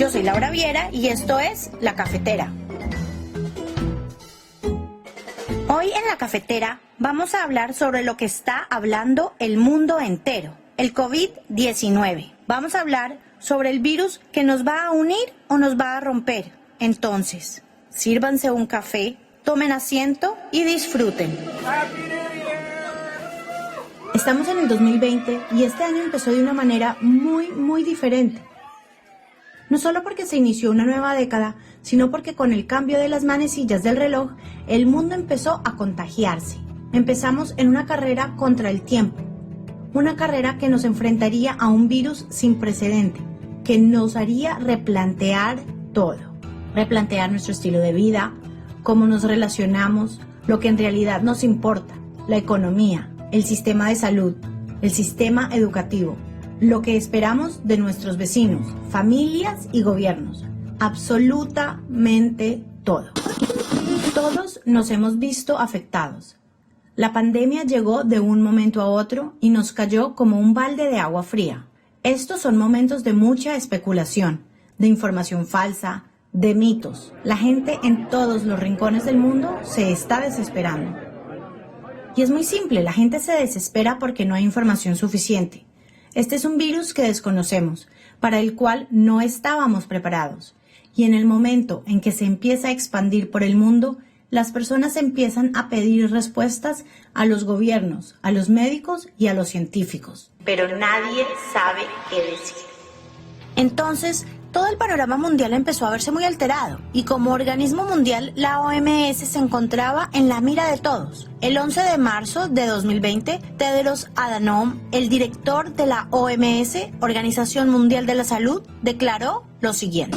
Yo soy Laura Viera y esto es La Cafetera. Hoy en La Cafetera vamos a hablar sobre lo que está hablando el mundo entero, el COVID-19. Vamos a hablar sobre el virus que nos va a unir o nos va a romper. Entonces, sírvanse un café, tomen asiento y disfruten. Estamos en el 2020 y este año empezó de una manera muy diferente. No solo porque se inició una nueva década, sino porque con el cambio de las manecillas del reloj, el mundo empezó a contagiarse. Empezamos en una carrera contra el tiempo, una carrera que nos enfrentaría a un virus sin precedente, que nos haría replantear todo, replantear nuestro estilo de vida, cómo nos relacionamos, lo que en realidad nos importa, la economía, el sistema de salud, el sistema educativo, lo que esperamos de nuestros vecinos, familias y gobiernos, absolutamente todo. Todos nos hemos visto afectados. La pandemia llegó de un momento a otro y nos cayó como un balde de agua fría. Estos son momentos de mucha especulación, de información falsa, de mitos. La gente en todos los rincones del mundo se está desesperando. Y es muy simple, la gente se desespera porque no hay información suficiente. Este es un virus que desconocemos, para el cual no estábamos preparados. Y en el momento en que se empieza a expandir por el mundo, las personas empiezan a pedir respuestas a los gobiernos, a los médicos y a los científicos. Pero nadie sabe qué decir. Entonces, todo el panorama mundial empezó a verse muy alterado y como organismo mundial, la OMS se encontraba en la mira de todos. El 11 de marzo de 2020, Tedros Adhanom, el director de la OMS, Organización Mundial de la Salud, declaró lo siguiente.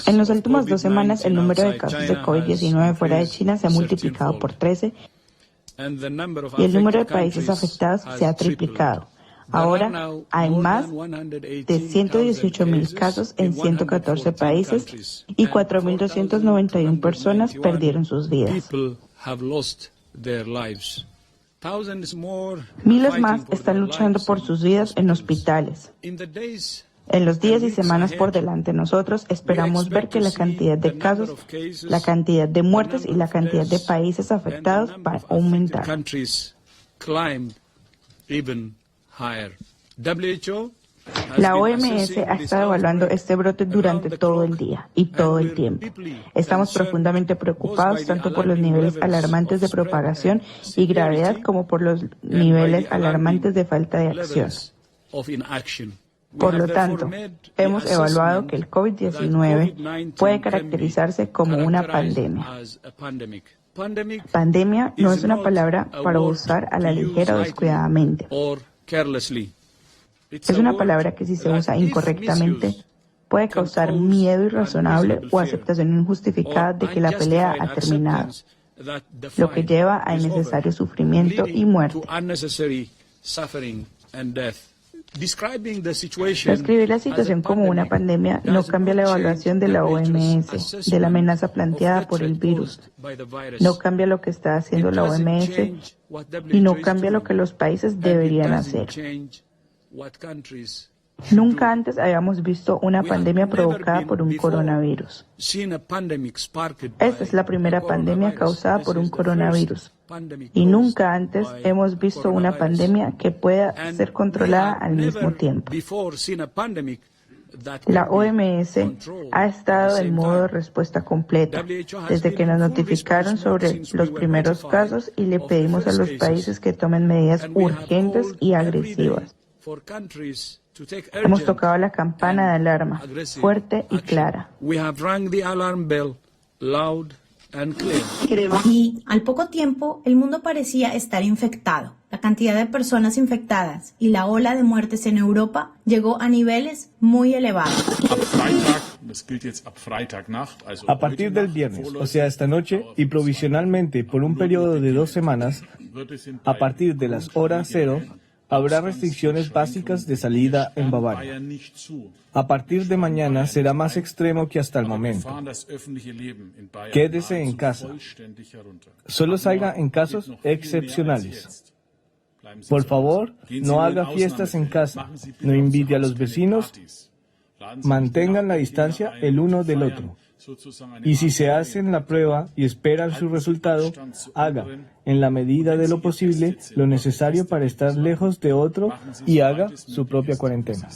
En las últimas 2 semanas, el número de casos de COVID-19 fuera de China se ha multiplicado por 13 y el número de países afectados se ha triplicado. Ahora hay más de 118.000 casos en 114 países y 4.291 personas perdieron sus vidas. Miles más están luchando por sus vidas en hospitales. En los días y semanas por delante nosotros esperamos ver que la cantidad de casos, la cantidad de muertes y la cantidad de países afectados va a aumentar. La OMS ha estado evaluando este brote durante todo el día y todo el tiempo. Estamos profundamente preocupados tanto por los niveles alarmantes de propagación y gravedad como por los niveles alarmantes de falta de acción. Por lo tanto, hemos evaluado que el COVID-19 puede caracterizarse como una pandemia. Pandemia no es una palabra para usar a la ligera o descuidadamente. Es una palabra que si se usa incorrectamente puede causar miedo irrazonable o aceptación injustificada de que la pelea ha terminado, lo que lleva a innecesario sufrimiento y muerte. Describir la situación como una pandemia no cambia la evaluación de la OMS, de la amenaza planteada por el virus. No cambia lo que está haciendo la OMS y no cambia lo que los países deberían hacer. Nunca antes habíamos visto una pandemia provocada por un coronavirus. Esta es la primera pandemia causada por un coronavirus. Y nunca antes hemos visto una pandemia que pueda ser controlada al mismo tiempo. La OMS ha estado en modo de respuesta completa desde que nos notificaron sobre los primeros casos y le pedimos a los países que tomen medidas urgentes y agresivas. Hemos tocado la campana de alarma, fuerte y clara. Y al poco tiempo, el mundo parecía estar infectado. La cantidad de personas infectadas y la ola de muertes en Europa llegó a niveles muy elevados. A partir del viernes, o sea, esta noche, y provisionalmente por un periodo de 2 semanas, a partir de las horas 0, habrá restricciones básicas de salida en Bavaria. A partir de mañana será más extremo que hasta el momento. Quédese en casa. Solo salga en casos excepcionales. Por favor, no haga fiestas en casa, no invite a los vecinos, mantengan la distancia el uno del otro. Y si se hacen la prueba y esperan su resultado, haga, en la medida de lo posible, lo necesario para estar lejos de otro y haga su propia cuarentena.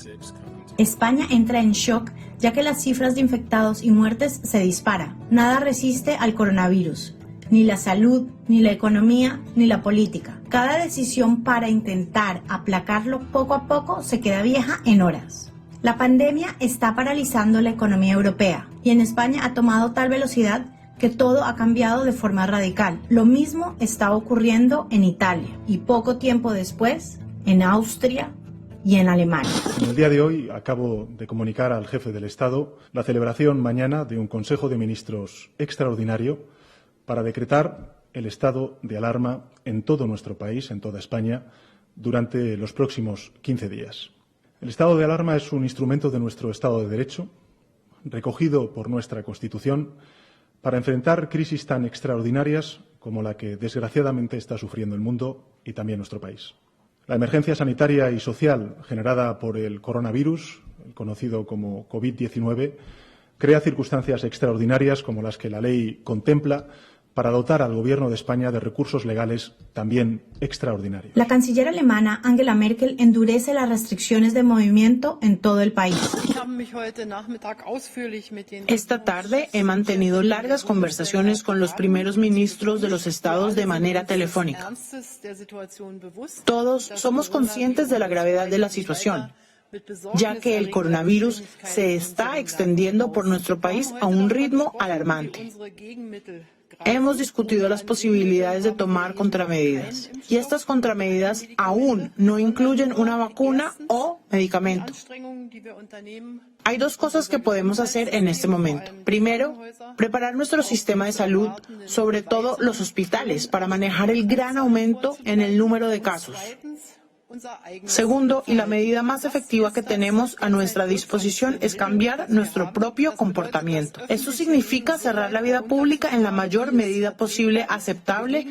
España entra en shock ya que las cifras de infectados y muertes se disparan. Nada resiste al coronavirus, ni la salud, ni la economía, ni la política. Cada decisión para intentar aplacarlo poco a poco se queda vieja en horas. La pandemia está paralizando la economía europea y en España ha tomado tal velocidad que todo ha cambiado de forma radical. Lo mismo está ocurriendo en Italia y poco tiempo después en Austria y en Alemania. En el día de hoy acabo de comunicar al jefe del Estado la celebración mañana de un Consejo de Ministros extraordinario para decretar el estado de alarma en todo nuestro país, en toda España, durante los próximos 15 días. El estado de alarma es un instrumento de nuestro Estado de Derecho, recogido por nuestra Constitución, para enfrentar crisis tan extraordinarias como la que desgraciadamente está sufriendo el mundo y también nuestro país. La emergencia sanitaria y social generada por el coronavirus, conocido como COVID-19, crea circunstancias extraordinarias como las que la ley contempla para dotar al Gobierno de España de recursos legales también extraordinarios. La canciller alemana Angela Merkel endurece las restricciones de movimiento en todo el país. Esta tarde he mantenido largas conversaciones con los primeros ministros de los estados de manera telefónica. Todos somos conscientes de la gravedad de la situación, ya que el coronavirus se está extendiendo por nuestro país a un ritmo alarmante. Hemos discutido las posibilidades de tomar contramedidas, y estas contramedidas aún no incluyen una vacuna o medicamento. Hay dos cosas que podemos hacer en este momento. Primero, preparar nuestro sistema de salud, sobre todo los hospitales, para manejar el gran aumento en el número de casos. Segundo, y la medida más efectiva que tenemos a nuestra disposición es cambiar nuestro propio comportamiento. Esto significa cerrar la vida pública en la mayor medida posible aceptable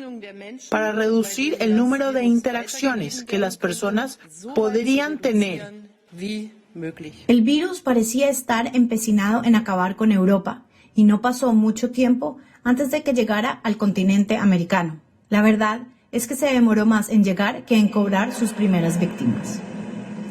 para reducir el número de interacciones que las personas podrían tener. El virus parecía estar empecinado en acabar con Europa y no pasó mucho tiempo antes de que llegara al continente americano. La verdad es que se demoró más en llegar que en cobrar sus primeras víctimas.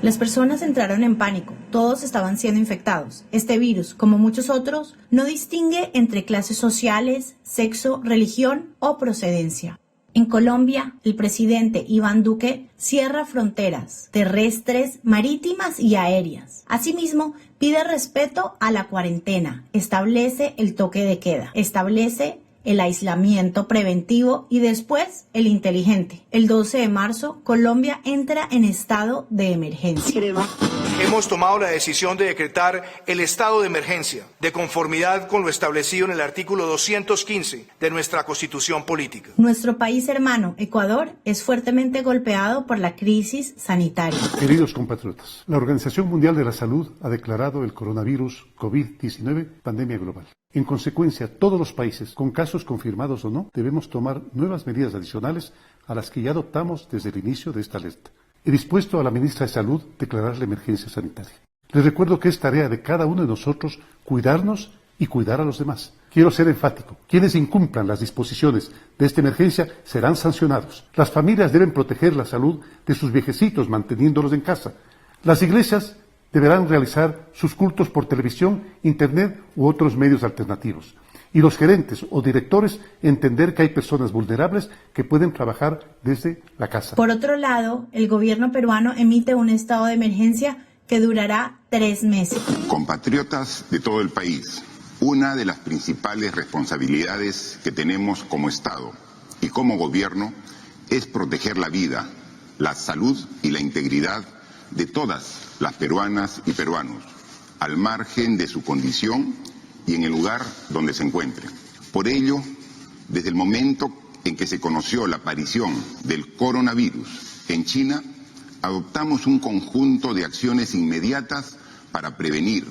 Las personas entraron en pánico, todos estaban siendo infectados. Este virus, como muchos otros, no distingue entre clases sociales, sexo, religión o procedencia. En Colombia, el presidente Iván Duque cierra fronteras terrestres, marítimas y aéreas. Asimismo, pide respeto a la cuarentena, establece el toque de queda, establece el aislamiento preventivo y después el inteligente. El 12 de marzo, Colombia entra en estado de emergencia. Hemos tomado la decisión de decretar el estado de emergencia, de conformidad con lo establecido en el artículo 215 de nuestra Constitución Política. Nuestro país hermano, Ecuador, es fuertemente golpeado por la crisis sanitaria. Queridos compatriotas, la Organización Mundial de la Salud ha declarado el coronavirus COVID-19 pandemia global. En consecuencia, todos los países, con casos confirmados o no, debemos tomar nuevas medidas adicionales a las que ya adoptamos desde el inicio de esta alerta. He dispuesto a la ministra de Salud declarar la emergencia sanitaria. Les recuerdo que es tarea de cada uno de nosotros cuidarnos y cuidar a los demás. Quiero ser enfático. Quienes incumplan las disposiciones de esta emergencia serán sancionados. Las familias deben proteger la salud de sus viejecitos manteniéndolos en casa. Las iglesias deberán realizar sus cultos por televisión, internet u otros medios alternativos. Y los gerentes o directores entender que hay personas vulnerables que pueden trabajar desde la casa. Por otro lado, el gobierno peruano emite un estado de emergencia que durará 3 meses. Compatriotas de todo el país, una de las principales responsabilidades que tenemos como Estado y como gobierno es proteger la vida, la salud y la integridad de todas las peruanas y peruanos, al margen de su condición y en el lugar donde se encuentren. Por ello, desde el momento en que se conoció la aparición del coronavirus en China, adoptamos un conjunto de acciones inmediatas para prevenir,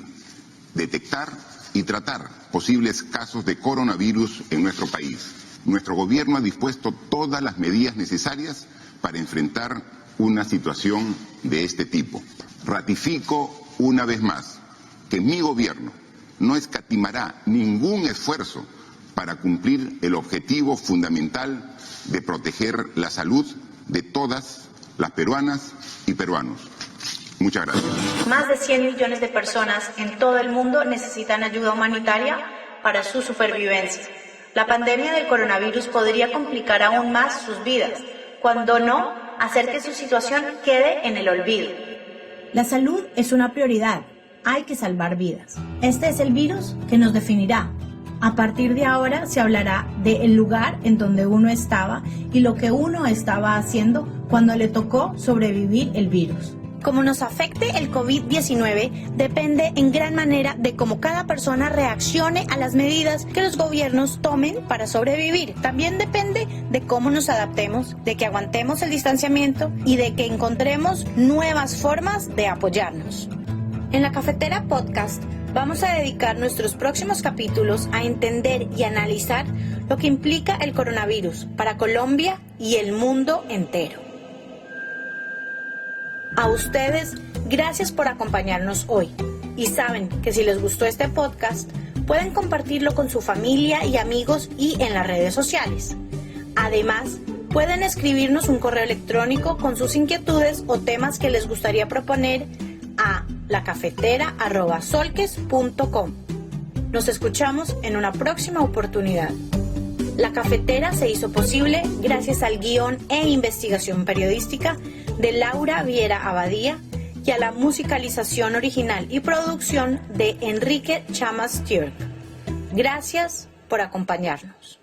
detectar y tratar posibles casos de coronavirus en nuestro país. Nuestro gobierno ha dispuesto todas las medidas necesarias para enfrentar una situación de este tipo. Ratifico una vez más que mi gobierno no escatimará ningún esfuerzo para cumplir el objetivo fundamental de proteger la salud de todas las peruanas y peruanos. Muchas gracias. Más de 100 millones de personas en todo el mundo necesitan ayuda humanitaria para su supervivencia. La pandemia del coronavirus podría complicar aún más sus vidas, cuando no, hacer que su situación quede en el olvido. La salud es una prioridad. Hay que salvar vidas. Este es el virus que nos definirá. A partir de ahora se hablará del lugar en donde uno estaba y lo que uno estaba haciendo cuando le tocó sobrevivir el virus. Cómo nos afecte el COVID-19 depende en gran manera de cómo cada persona reaccione a las medidas que los gobiernos tomen para sobrevivir. También depende de cómo nos adaptemos, de que aguantemos el distanciamiento y de que encontremos nuevas formas de apoyarnos. En La Cafetera Podcast vamos a dedicar nuestros próximos capítulos a entender y analizar lo que implica el coronavirus para Colombia y el mundo entero. A ustedes, gracias por acompañarnos hoy. Y saben que si les gustó este podcast, pueden compartirlo con su familia y amigos y en las redes sociales. Además, pueden escribirnos un correo electrónico con sus inquietudes o temas que les gustaría proponer a lacafetera@solques.com. Nos escuchamos en una próxima oportunidad. La Cafetera se hizo posible gracias al guión e investigación periodística de Laura Viera Abadía y a la musicalización original y producción de Enrique Chamas Stewart. Gracias por acompañarnos.